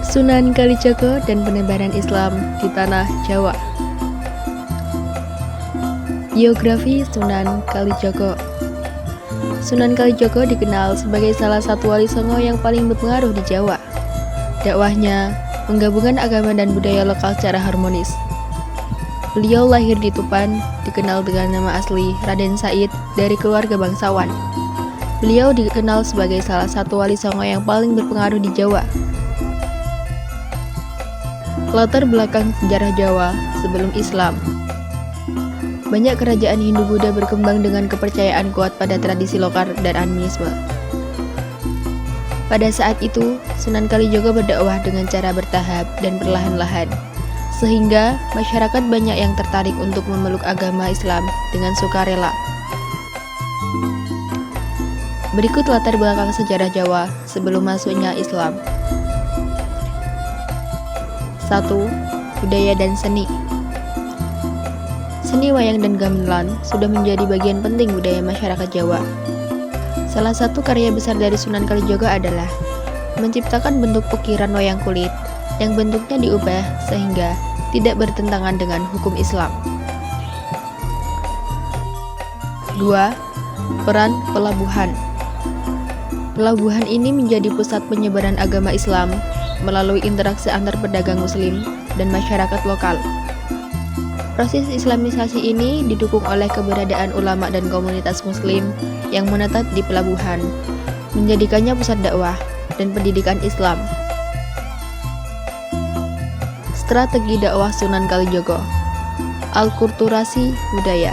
Sunan Kalijaga dan penebaran Islam di tanah Jawa. Biografi Sunan Kalijaga. Sunan Kalijaga dikenal sebagai salah satu wali songo yang paling berpengaruh di Jawa. Dakwahnya menggabungkan agama dan budaya lokal secara harmonis. Beliau lahir di Tupan, dikenal dengan nama asli Raden Said dari keluarga bangsawan. Beliau dikenal sebagai salah satu wali songo yang paling berpengaruh di Jawa. Latar belakang sejarah Jawa sebelum Islam. Banyak kerajaan Hindu-Buddha berkembang dengan kepercayaan kuat pada tradisi lokal dan animisme. Pada saat itu, Sunan Kalijaga berdakwah dengan cara bertahap dan perlahan-lahan, sehingga masyarakat banyak yang tertarik untuk memeluk agama Islam dengan sukarela. Berikut latar belakang sejarah Jawa sebelum masuknya Islam. 1. Budaya dan seni. Seni wayang dan gamelan sudah menjadi bagian penting budaya masyarakat Jawa. Salah satu karya besar dari Sunan Kalijaga adalah menciptakan bentuk ukiran wayang kulit yang bentuknya diubah sehingga tidak bertentangan dengan hukum Islam. 2. Peran pelabuhan. Pelabuhan ini menjadi pusat penyebaran agama Islam melalui interaksi antar pedagang muslim dan masyarakat lokal. Proses islamisasi ini didukung oleh keberadaan ulama dan komunitas muslim yang menetap di pelabuhan, menjadikannya pusat dakwah dan pendidikan Islam. Strategi dakwah Sunan Kalijaga. Alkulturasi budaya.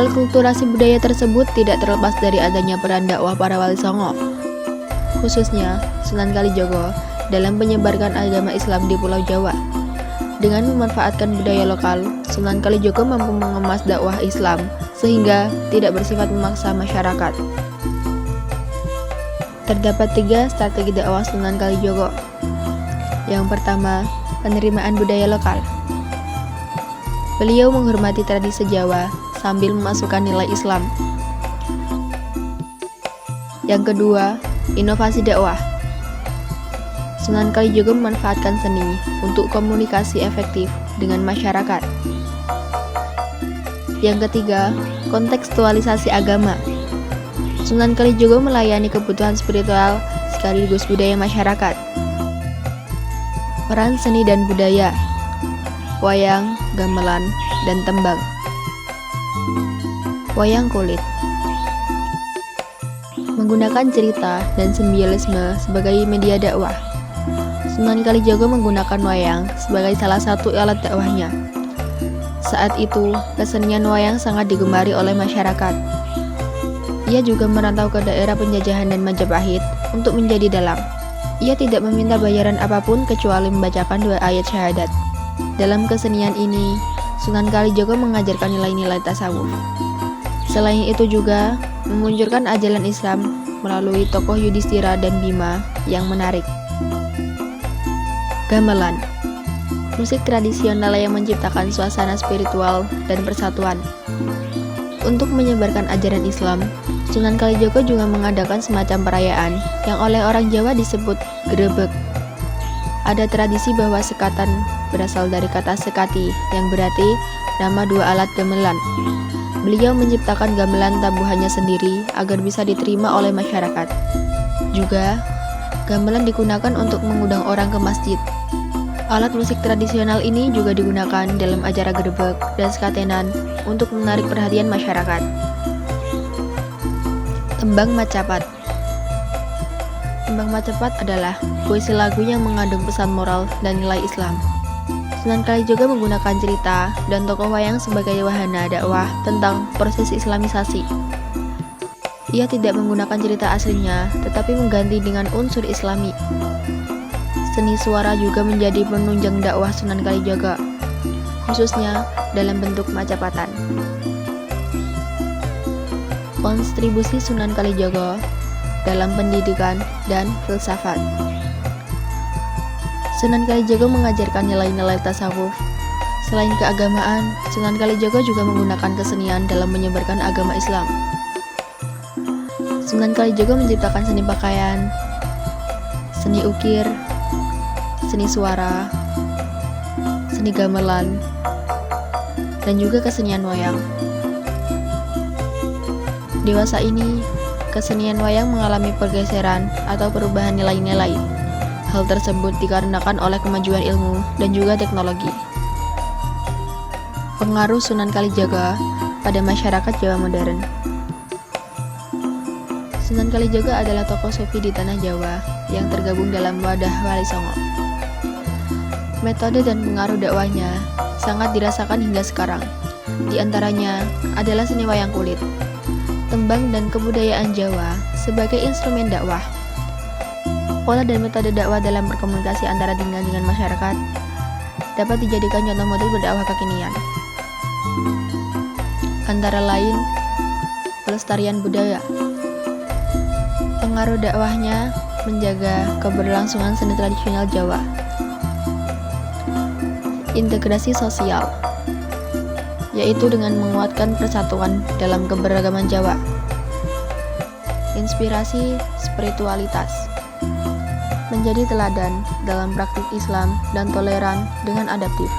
Alkulturasi budaya tersebut tidak terlepas dari adanya peran dakwah para wali songo, khususnya Sunan Kalijaga dalam menyebarkan agama Islam di Pulau Jawa. Dengan memanfaatkan budaya lokal, Sunan Kalijaga mampu mengemas dakwah Islam sehingga tidak bersifat memaksa masyarakat. Terdapat 3 strategi dakwah Sunan Kalijaga. Yang pertama, penerimaan budaya lokal. Beliau menghormati tradisi Jawa sambil memasukkan nilai Islam. Yang kedua, inovasi dakwah. Sunan Kalijaga memanfaatkan seni untuk komunikasi efektif dengan masyarakat. Yang ketiga, kontekstualisasi agama. Sunan Kalijaga melayani kebutuhan spiritual sekaligus budaya masyarakat. Peran seni dan budaya. Wayang, gamelan, dan tembang. Wayang kulit. Menggunakan cerita dan simbolisme sebagai media dakwah. Sunan Kalijaga menggunakan wayang sebagai salah satu alat dakwahnya. Saat itu, kesenian wayang sangat digemari oleh masyarakat. Ia juga merantau ke daerah penjajahan dan Majapahit untuk menjadi dalang. Ia tidak meminta bayaran apapun kecuali membacakan 2 ayat syahadat. Dalam kesenian ini, Sunan Kalijaga mengajarkan nilai-nilai tasawuf. Selain itu juga memunculkan ajaran Islam melalui tokoh Yudhistira dan Bima yang menarik. Gamelan. Musik tradisional yang menciptakan suasana spiritual dan persatuan. Untuk menyebarkan ajaran Islam, Sunan Kalijaga juga mengadakan semacam perayaan yang oleh orang Jawa disebut grebeg. Ada tradisi bahwa sekatan berasal dari kata sekati yang berarti nama 2 alat gamelan. Beliau menciptakan gamelan tabuhannya sendiri agar bisa diterima oleh masyarakat. Juga, gamelan digunakan untuk mengundang orang ke masjid. Alat musik tradisional ini juga digunakan dalam acara grebeg dan sekatenan untuk menarik perhatian masyarakat. Tembang Macapat. Tembang Macapat adalah puisi lagu yang mengandung pesan moral dan nilai Islam. Sunan Kalijaga menggunakan cerita dan tokoh wayang sebagai wahana dakwah tentang proses islamisasi. Ia tidak menggunakan cerita aslinya, tetapi mengganti dengan unsur Islami. Seni suara juga menjadi penunjang dakwah Sunan Kalijaga, khususnya dalam bentuk macapatan. Kontribusi Sunan Kalijaga dalam pendidikan dan filsafat. Sunan Kalijaga mengajarkan nilai-nilai tasawuf. Selain keagamaan, Sunan Kalijaga juga menggunakan kesenian dalam menyebarkan agama Islam. Sunan Kalijaga menciptakan seni pakaian, seni ukir, seni suara, seni gamelan, dan juga kesenian wayang. Dewasa ini, kesenian wayang mengalami pergeseran atau perubahan nilai-nilai. Hal tersebut dikarenakan oleh kemajuan ilmu dan juga teknologi. Pengaruh Sunan Kalijaga pada masyarakat Jawa modern. Sunan Kalijaga adalah tokoh sufi di tanah Jawa yang tergabung dalam wadah Wali Songo. Metode dan pengaruh dakwahnya sangat dirasakan hingga sekarang. Di antaranya adalah seni wayang kulit, tembang dan kebudayaan Jawa sebagai instrumen dakwah. Pola dan metode dakwah dalam berkomunikasi antara dengan masyarakat dapat dijadikan contoh model berdakwah kekinian. Antara lain, pelestarian budaya. Pengaruh dakwahnya menjaga keberlangsungan seni tradisional Jawa. Integrasi sosial, yaitu dengan menguatkan persatuan dalam keberagaman Jawa. Inspirasi spiritualitas, menjadi teladan dalam praktik Islam dan toleran dengan adaptif.